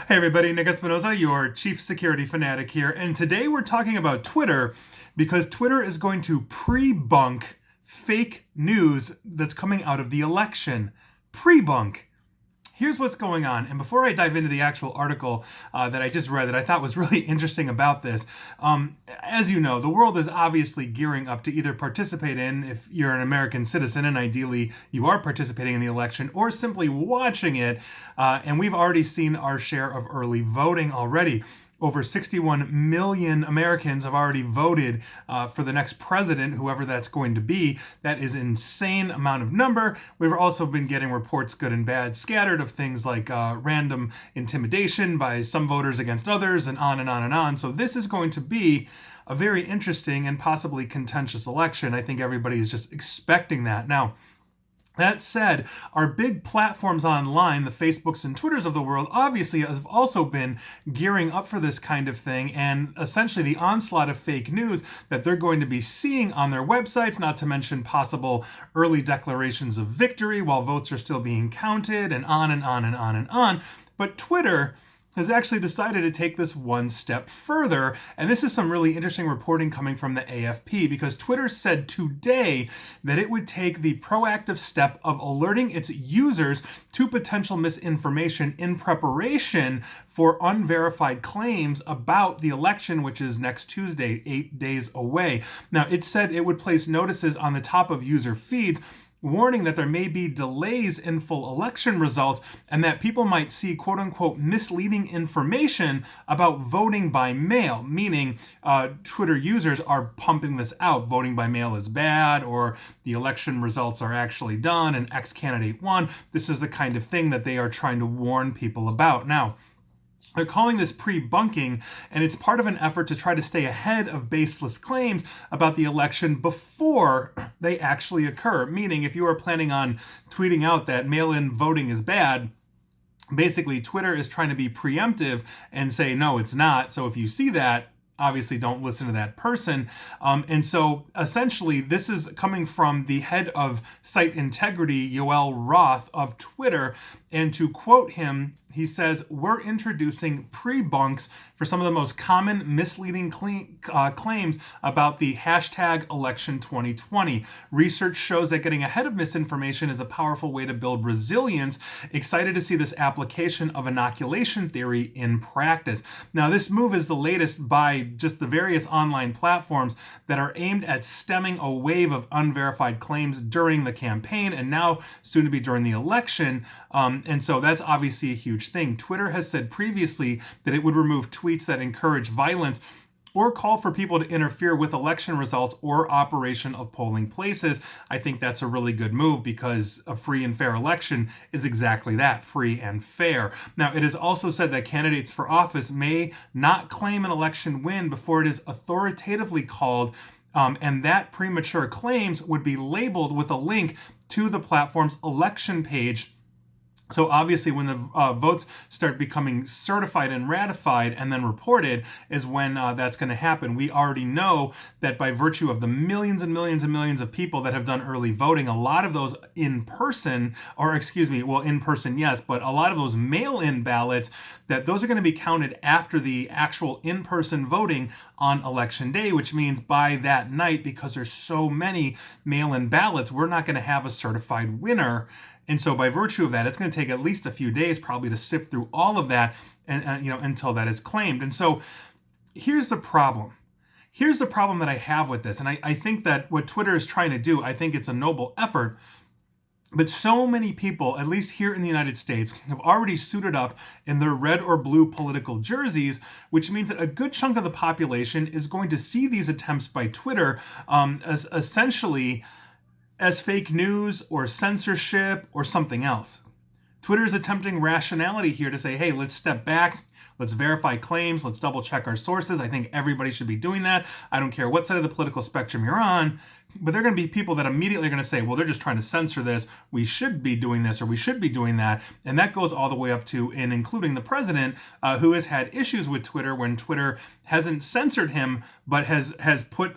Hey everybody, Nick Espinosa, your chief security fanatic here, and today we're talking about Twitter because Twitter is going to pre-bunk fake news that's coming out of the election. Pre-bunk. Here's what's going on. And before I dive into the actual article that I just read that I thought was really interesting about this, as you know, the world is obviously gearing up to either participate in, if you're an American citizen and ideally you are participating in the election, or simply watching it. And we've already seen our share of early voting already. Over 61 million Americans have already voted for the next president, whoever that's going to be. That is an insane amount of number. We've also been getting reports, good and bad, scattered of things like random intimidation by some voters against others, and on and on and on. So this is going to be a very interesting and possibly contentious election. I think everybody is just expecting that. Now, that said, our big platforms online, the Facebooks and Twitters of the world, obviously have also been gearing up for this kind of thing, and essentially the onslaught of fake news that they're going to be seeing on their websites, not to mention possible early declarations of victory while votes are still being counted, and on and on and on and on. But Twitter has actually decided to take this one step further. And this is some really interesting reporting coming from the AFP, because Twitter said today that it would take the proactive step of alerting its users to potential misinformation in preparation for unverified claims about the election, which is next Tuesday, 8 days away. Now, it said it would place notices on the top of user feeds warning that there may be delays in full election results and that people might see quote-unquote misleading information about voting by mail, meaning Twitter users are pumping this out. Voting by mail is bad, or the election results are actually done and X candidate won. This is the kind of thing that they are trying to warn people about. Now, they're calling this pre-bunking, and it's part of an effort to try to stay ahead of baseless claims about the election before they actually occur. Meaning, if you are planning on tweeting out that mail-in voting is bad, basically Twitter is trying to be preemptive and say, no, it's not. So if you see that, obviously don't listen to that person. And so essentially this is coming from the head of site integrity, Yoel Roth of Twitter. And to quote him, he says, "We're introducing pre-bunks for some of the most common misleading claims about the hashtag election 2020. Research shows that getting ahead of misinformation is a powerful way to build resilience. Excited to see this application of inoculation theory in practice." Now, this move is the latest by just the various online platforms that are aimed at stemming a wave of unverified claims during the campaign and now soon to be during the election. And so that's obviously a huge thing. Twitter has said previously that it would remove tweets that encourage violence or call for people to interfere with election results or operation of polling places. I think that's a really good move because a free and fair election is exactly that, free and fair. Now, it is also said that candidates for office may not claim an election win before it is authoritatively called, and that premature claims would be labeled with a link to the platform's election page. So obviously when the votes start becoming certified and ratified and then reported is when that's going to happen. We already know that by virtue of the millions and millions and millions of people that have done early voting, a lot of those in person, in person, yes, but a lot of those mail-in ballots, that those are going to be counted after the actual in-person voting on election day, which means by that night, because there's so many mail-in ballots, we're not going to have a certified winner. And so by virtue of that, it's going to take at least a few days probably to sift through all of that and until that is claimed. And so here's the problem. Here's the problem that I have with this. And I think that what Twitter is trying to do, I think it's a noble effort. But so many people, at least here in the United States, have already suited up in their red or blue political jerseys, which means that a good chunk of the population is going to see these attempts by Twitter as essentially as fake news or censorship or something else. Twitter is attempting rationality here to say, hey, let's step back, let's verify claims, let's double check our sources. I think everybody should be doing that. I don't care what side of the political spectrum you're on, but there are going to be people that immediately are going to say, well, they're just trying to censor this. We should be doing this or we should be doing that. And that goes all the way up to and including the president, who has had issues with Twitter when Twitter hasn't censored him, but has put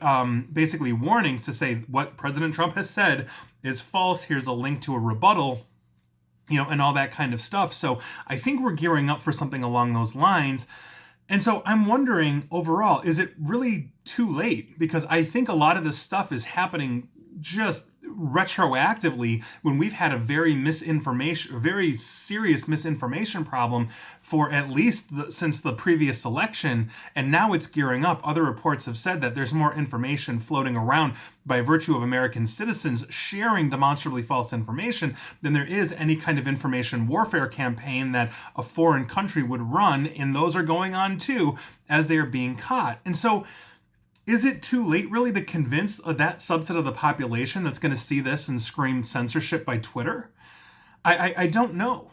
basically warnings to say what President Trump has said is false. Here's a link to a rebuttal. and all that kind of stuff. So I think we're gearing up for something along those lines. And so I'm wondering overall, is it really too late? Because I think a lot of this stuff is happening just retroactively when we've had a very serious misinformation problem for at least since the previous election, and now it's gearing up. Other reports have said that there's more information floating around by virtue of American citizens sharing demonstrably false information than there is any kind of information warfare campaign that a foreign country would run, and those are going on too as they are being caught. And so is it too late really to convince that subset of the population that's going to see this and scream censorship by Twitter? I don't know.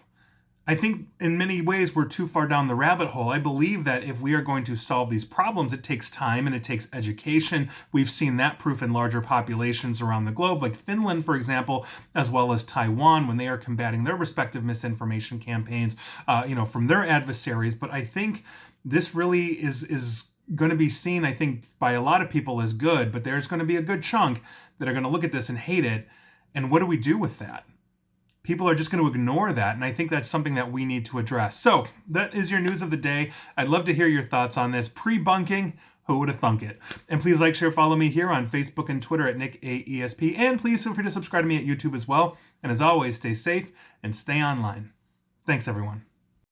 I think in many ways we're too far down the rabbit hole. I believe that if we are going to solve these problems, it takes time and it takes education. We've seen that proof in larger populations around the globe, like Finland, for example, as well as Taiwan, when they are combating their respective misinformation campaigns, from their adversaries. But I think this really is going to be seen, I think, by a lot of people as good, but there's going to be a good chunk that are going to look at this and hate it. And what do we do with that? People are just going to ignore that, and I think that's something that we need to address. So that is your news of the day. I'd love to hear your thoughts on this. Pre-bunking, who would have thunk it? And please like, share, follow me here on Facebook and Twitter at NickAESP, and please feel free to subscribe to me at YouTube as well. And as always, stay safe and stay online. Thanks, everyone.